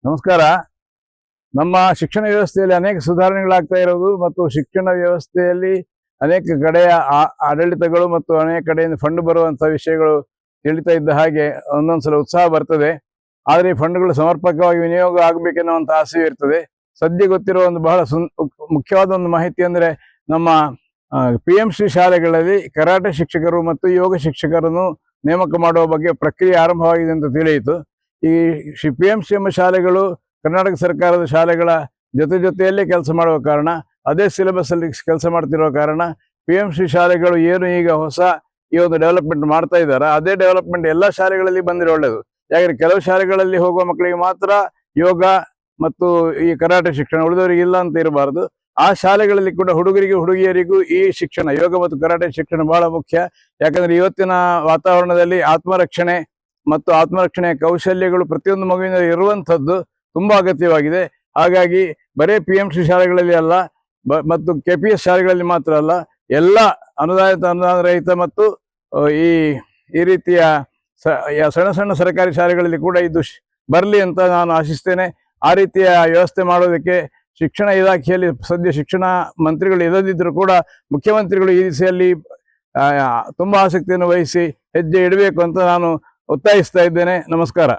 ನಮಸ್ಕಾರ. ನಮ್ಮ ಶಿಕ್ಷಣ ವ್ಯವಸ್ಥೆಯಲ್ಲಿ ಅನೇಕ ಸುಧಾರಣೆಗಳಾಗ್ತಾ ಇರೋದು ಮತ್ತು ಶಿಕ್ಷಣ ವ್ಯವಸ್ಥೆಯಲ್ಲಿ ಅನೇಕ ಕಡೆಯ ಆಡಳಿತಗಳು ಮತ್ತು ಅನೇಕ ಕಡೆಯಿಂದ ಫಂಡ್ ಬರುವಂಥ ವಿಷಯಗಳು ತಿಳಿತಾ ಇದ್ದ ಹಾಗೆ ಒಂದೊಂದ್ಸಲ ಉತ್ಸಾಹ ಬರ್ತದೆ. ಆದರೆ ಈ ಫಂಡ್ಗಳು ಸಮರ್ಪಕವಾಗಿ ವಿನಿಯೋಗ ಆಗಬೇಕೆನ್ನುವಂಥ ಆಸೆ ಇರ್ತದೆ. ಸದ್ಯ ಗೊತ್ತಿರುವ ಒಂದು ಬಹಳ ಮುಖ್ಯವಾದ ಒಂದು ಮಾಹಿತಿ ಅಂದರೆ ನಮ್ಮ PMC ಶಾಲೆಗಳಲ್ಲಿ ಕರಾಟೆ ಶಿಕ್ಷಕರು ಮತ್ತು ಯೋಗ ಶಿಕ್ಷಕರನ್ನು ನೇಮಕ ಮಾಡುವ ಬಗ್ಗೆ ಪ್ರಕ್ರಿಯೆ ಆರಂಭವಾಗಿದೆ ಅಂತ ತಿಳಿಯಿತು. ಈ PMC ಎಂಬ ಶಾಲೆಗಳು ಕರ್ನಾಟಕ ಸರ್ಕಾರದ ಶಾಲೆಗಳ ಜೊತೆಯಲ್ಲೇ ಕೆಲಸ ಮಾಡುವ ಕಾರಣ, ಅದೇ ಸಿಲೆಬಸ್ ಅಲ್ಲಿ ಕೆಲಸ ಮಾಡ್ತಿರುವ ಕಾರಣ PMC ಶಾಲೆಗಳು ಏನು ಈಗ ಹೊಸ ಈ ಒಂದು ಡೆವಲಪ್ಮೆಂಟ್ ಮಾಡ್ತಾ ಇದ್ದಾರೆ, ಅದೇ ಡೆವಲಪ್ಮೆಂಟ್ ಎಲ್ಲ ಶಾಲೆಗಳಲ್ಲಿ ಬಂದಿರೋ ಒಳ್ಳೆಯದು. ಯಾಕಂದ್ರೆ ಕೆಲವು ಶಾಲೆಗಳಲ್ಲಿ ಹೋಗುವ ಮಕ್ಕಳಿಗೆ ಮಾತ್ರ ಯೋಗ ಮತ್ತು ಈ ಕರಾಟೆ ಶಿಕ್ಷಣ, ಉಳಿದವರಿಗೆ ಇಲ್ಲ ಅಂತ ಇರಬಾರದು. ಆ ಶಾಲೆಗಳಲ್ಲಿ ಕೂಡ ಹುಡುಗರಿಗೂ ಹುಡುಗಿಯರಿಗೂ ಈ ಶಿಕ್ಷಣ, ಯೋಗ ಮತ್ತು ಕರಾಟೆ ಶಿಕ್ಷಣ ಬಹಳ ಮುಖ್ಯ. ಯಾಕಂದ್ರೆ ಇವತ್ತಿನ ವಾತಾವರಣದಲ್ಲಿ ಆತ್ಮರಕ್ಷಣೆ ಮತ್ತು ಆತ್ಮರಕ್ಷಣೆಯ ಕೌಶಲ್ಯಗಳು ಪ್ರತಿಯೊಂದು ಮಗುವಿನ ಇರುವಂಥದ್ದು ತುಂಬಾ ಅಗತ್ಯವಾಗಿದೆ. ಹಾಗಾಗಿ ಬರೇ PMC ಶಾಲೆಗಳಲ್ಲಿ ಅಲ್ಲ ಮತ್ತು KPS ಶಾಲೆಗಳಲ್ಲಿ ಮಾತ್ರ ಅಲ್ಲ, ಎಲ್ಲ ಅನುದಾನ ರಹಿತ ಮತ್ತು ಈ ರೀತಿಯ ಸಣ್ಣ ಸರ್ಕಾರಿ ಶಾಲೆಗಳಲ್ಲಿ ಕೂಡ ಇದು ಬರಲಿ ಅಂತ ನಾನು ಆಶಿಸ್ತೇನೆ. ಆ ರೀತಿಯ ವ್ಯವಸ್ಥೆ ಮಾಡೋದಕ್ಕೆ ಶಿಕ್ಷಣ ಇಲಾಖೆಯಲ್ಲಿ ಸದ್ಯ ಶಿಕ್ಷಣ ಮಂತ್ರಿಗಳು ಇಲ್ಲದಿದ್ದರೂ ಕೂಡ ಮುಖ್ಯಮಂತ್ರಿಗಳು ಈ ದಿಸೆಯಲ್ಲಿ ತುಂಬಾ ಆಸಕ್ತಿಯನ್ನು ವಹಿಸಿ ಹೆಜ್ಜೆ ಇಡಬೇಕು ಅಂತ ನಾನು ಒತ್ತಾಯಿಸ್ತಾ ಇದ್ದೇನೆ. ನಮಸ್ಕಾರ.